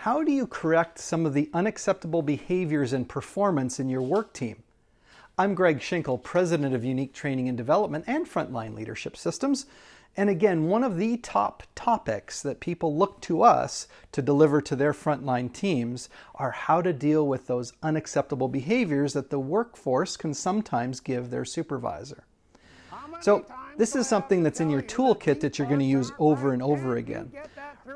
How do you correct some of the unacceptable behaviors and performance in your work team? I'm Greg Schinkel, President of Unique Training and Development and Frontline Leadership Systems. And again, one of the top topics that people look to us to deliver to their frontline teams are how to deal with those unacceptable behaviors that the workforce can sometimes give their supervisor. So this is something that's in your toolkit that you're going to use over and over again.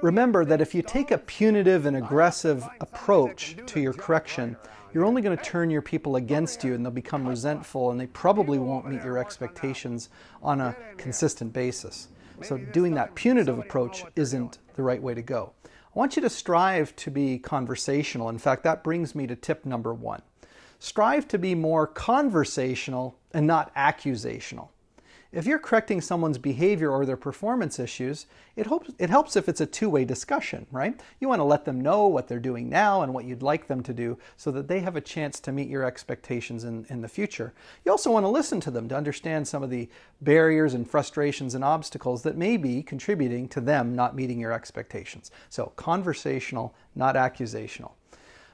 Remember that if you take a punitive and aggressive approach to your correction, you're only going to turn your people against you and they'll become resentful and they probably won't meet your expectations on a consistent basis. So doing that punitive approach isn't the right way to go. I want you to strive to be conversational. In fact, that brings me to tip number 1. Strive to be more conversational and not accusational. If you're correcting someone's behavior or their performance issues, it helps if it's a two-way discussion, right? You want to let them know what they're doing now and what you'd like them to do so that they have a chance to meet your expectations in the future. You also want to listen to them to understand some of the barriers and frustrations and obstacles that may be contributing to them not meeting your expectations. So conversational, not accusational.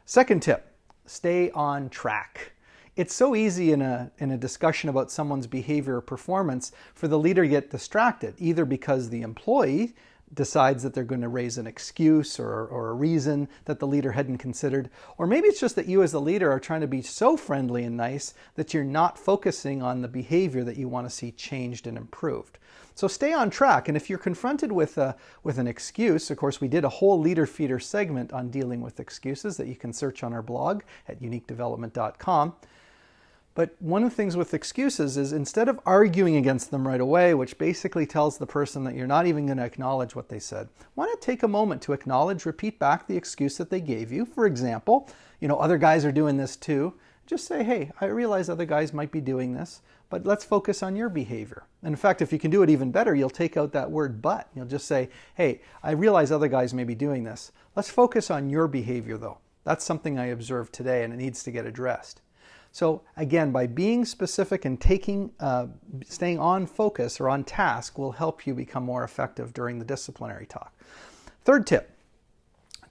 Second tip, stay on track. It's so easy in a discussion about someone's behavior or performance for the leader to get distracted, either because the employee decides that they're going to raise an excuse or a reason that the leader hadn't considered, or maybe it's just that you as the leader are trying to be so friendly and nice that you're not focusing on the behavior that you want to see changed and improved. So stay on track, and if you're confronted with an excuse, of course we did a whole leader feeder segment on dealing with excuses that you can search on our blog at uniquedevelopment.com. But one of the things with excuses is instead of arguing against them right away, which basically tells the person that you're not even going to acknowledge what they said, why not take a moment to acknowledge, repeat back the excuse that they gave you. For example, other guys are doing this too. Just say, hey, I realize other guys might be doing this, but let's focus on your behavior. And in fact, if you can do it even better, you'll take out that word but. You'll just say, hey, I realize other guys may be doing this. Let's focus on your behavior though. That's something I observed today and it needs to get addressed. So again, by being specific and staying on focus or on task will help you become more effective during the disciplinary talk. Third tip,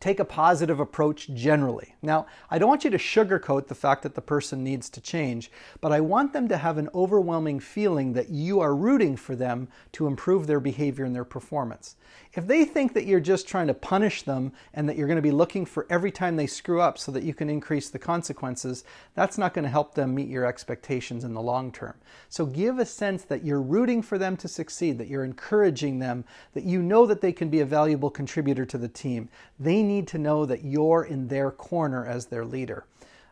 take a positive approach generally. Now, I don't want you to sugarcoat the fact that the person needs to change, but I want them to have an overwhelming feeling that you are rooting for them to improve their behavior and their performance. If they think that you're just trying to punish them and that you're going to be looking for every time they screw up so that you can increase the consequences, that's not going to help them meet your expectations in the long term. So give a sense that you're rooting for them to succeed, that you're encouraging them, that you know that they can be a valuable contributor to the team. They need to know that you're in their corner as their leader.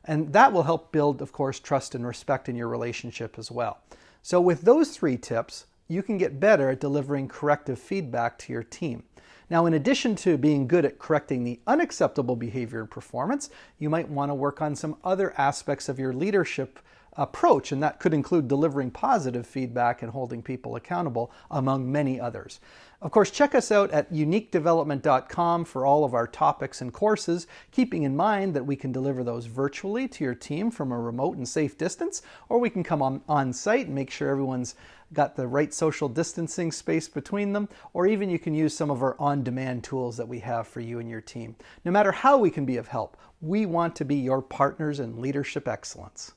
And that will help build, of course, trust and respect in your relationship as well. So with those 3 tips, you can get better at delivering corrective feedback to your team. Now, in addition to being good at correcting the unacceptable behavior and performance, you might want to work on some other aspects of your leadership approach, and that could include delivering positive feedback and holding people accountable, among many others. Of course, check us out at uniquedevelopment.com for all of our topics and courses, keeping in mind that we can deliver those virtually to your team from a remote and safe distance, or we can come on site and make sure everyone's got the right social distancing space between them, or even you can use some of our on-demand tools that we have for you and your team. No matter how we can be of help, we want to be your partners in leadership excellence.